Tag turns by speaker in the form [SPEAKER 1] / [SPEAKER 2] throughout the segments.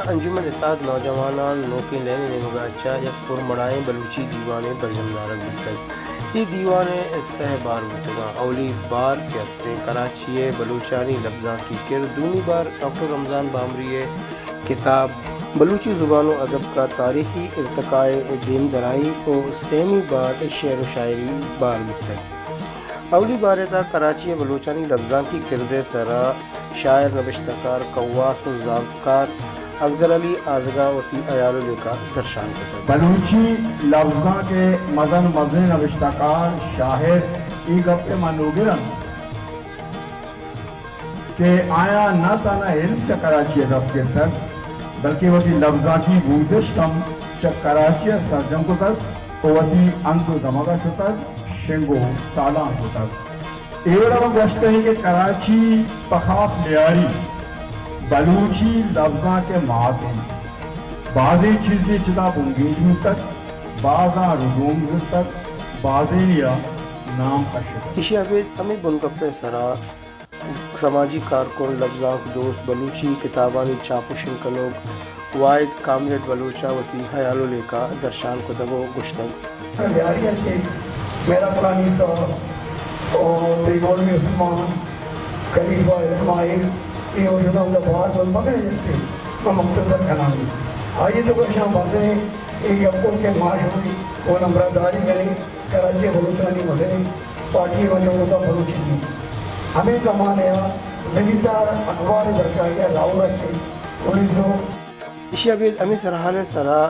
[SPEAKER 1] انجمن اتحاد نوجوانان نوکے لینے نمگاچا یک پرمڑائیں بلوچی دیوان برجمدار گفتگ یہ دیوان سہ بار گفتگا اولی بار کے ہستے کراچی بلوچانی لفظاں کی کرد دومی بار ڈاکٹر رمضان بامری کتاب بلوچی زبان و ادب کا تاریخی ارتقاء دین درائی کو سیمی بار شعر و شاعری بار گفتگ اولی بار تا کراچی بلوچانی لفظاں کی کرد سرا شاعر نوشتہ کار قواس و ضابطکار اصغر علی آزگا وتی عیال لکا درشان کرتا
[SPEAKER 2] بلوچی لفظاں کے مزن مزن نوشتہ کار شاعر ای گپ منوگرن کہ آیا نہ تانا علم چا کراچی ادب کے تک بلکہ وتی لفظاں کی بودش کم چا کراچی سرجم کو تک وتی انتو دماغا کو تک شنگو سالان کو تک ایوڑا گوشتے ہیں کہ کراچی پخاف لیاری بلوچی لفظاں کے معاتم بعضی چیزیں چدا بنگیجوں تک بعضاں رجوم تک بعضی یا نام کا شکل
[SPEAKER 1] اشیابید امی بنگپے سرا سماجی کارکن لفظاں دوست بلوچی کتابانی چاپوشن کنوگ واحد کامریڈ بلوچا وتی حیال لکا درشان کو دبو گشتگ
[SPEAKER 3] لیاریاں کے میرا پرانی صاحب اور دیگولوی عثمان خلیفہ اسماعیل یہ ہو شدہ ہوں بہت بہت مگر جس کے مختصر کھنانی آئیے تو کچھ ہم باتیں ہیں ایک اپکوں کے معاش ہوئی وہ نمبرداری کریں کراچی بلوچانی مدنی پارٹی وجہ ہوتا بلوچی تھی ہمیں کمان ہے نویتا اخبار برکاریہ راؤ رکھے 1900
[SPEAKER 1] اشیابید امی سرحال سرا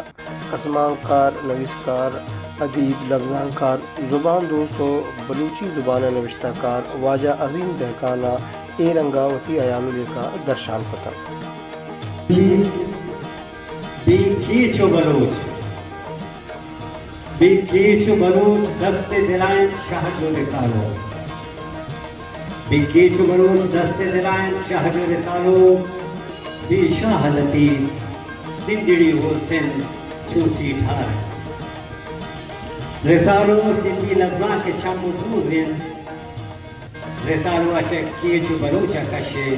[SPEAKER 1] قسمان کار نویسکار ادیب لفظاں کار زبان دوست و بلوچی زبان نوشتہ کار واجہ عظیم دہکانہ اے رنگا وتی عیال لکا درشان پتا
[SPEAKER 4] بی کیچو بلوچ دست دلائیں شاہ جو رسالو بی کیچو بلوچ دست دلائیں شاہ جو رسالو بی شاہ لطیف سنجڑی ہو سن چوسی ٹھار رسالو سندھی لفظاں کے چھم دوزین رسالو اشک کیچو بلوچا کشے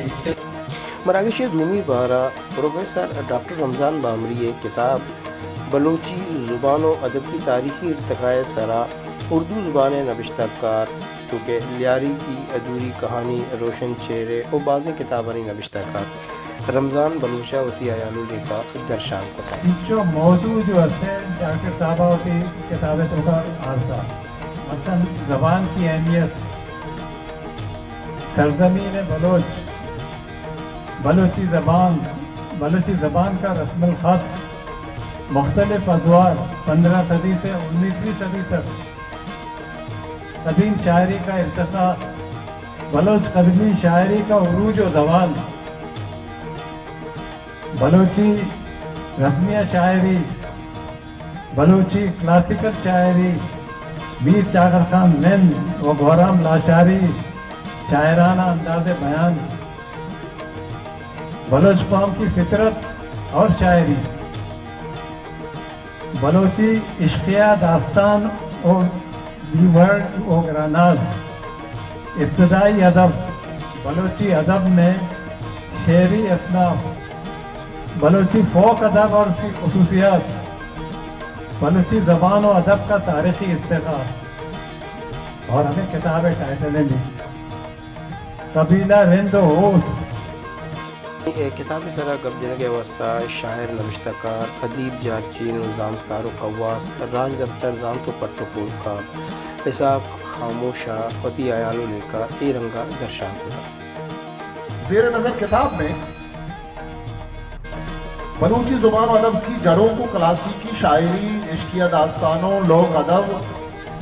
[SPEAKER 1] مراکش دومی بارہ پروفیسر ڈاکٹر رمضان بامری کتاب بلوچی زبان و ادب کی تاریخی ارتقاء سرا اردو زبان نوشتہ کار چونکہ لیاری کی ادھوری کہانی روشن چہرے اور بعض کتابانی نوشتہ کار رمضان بلوچا وتی عیال لکا درشان پتا
[SPEAKER 2] جو موضوع جو ہے ڈاکٹر صاحبہ کی کتابیں تو کا عرصہ مثلا زبان کی اہمیت سرزمین بلوچ بلوچی زبان کا رسم الخط مختلف ادوار 15 صدی سے 19ویں صدی تک قدیم شاعری کا ارتقاء بلوچ قدمی شاعری کا عروج و زوال بلوچی رسمیہ شاعری بلوچی کلاسیکل شاعری میر چاکر خان زند و گورام لاشاری شاعرانہ انداز بیان بلوچ قوم کی فطرت اور شاعری بلوچی عشقیہ داستان اور دی ورڈ و گراناز ابتدائی ادب بلوچی ادب میں شعری اصناف بلوچی فوک ادب اور اس کی خصوصیات بلوچی زبان و ادب کا تاریخی ارتقاء اور ہمیں کتابیں ٹائٹلیں دی قبیلہ رند و ہوش
[SPEAKER 1] کتاب سرا گب جنگ واسطہ شاعر نوشتہ کار ادیب جارچین و زانتکار و قواس راج دفتر زانت و پرتپور کار اسحاق خاموشہ وتی عیال لکا اے رنگا درشان پتا
[SPEAKER 5] زیر نظر کتاب میں بلوچی زبان و ادب کی جڑوں کو کلاسیکی شاعری عشقیہ داستانوں لوک ادب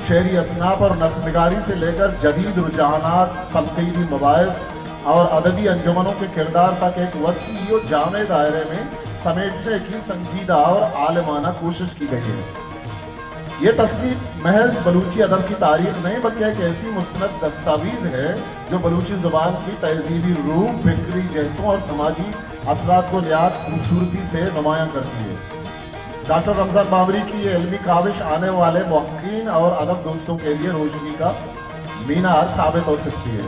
[SPEAKER 5] شعری اصناف اور نثر نگاری سے لے کر جدید رجحانات تنقیدی مباحث اور ادبی انجمنوں کے کردار تک ایک وسیع و جامع دائرے میں سمیٹنے کی سنجیدہ اور عالمانہ کوشش کی گئی ہے. یہ تصنیف محض بلوچی ادب کی تاریخ نہیں بلکہ ایک ایسی مستند دستاویز ہے جو بلوچی زبان کی تہذیبی روح، فکری جہتوں اور سماجی اثرات کو نہایت خوبصورتی سے نمایاں کرتی ہے. ڈاکٹر رمضان بامری کی یہ علمی کاوش آنے والے محققین اور ادب دوستوں کے لیے روشنی کا مینار ثابت ہو سکتی ہے.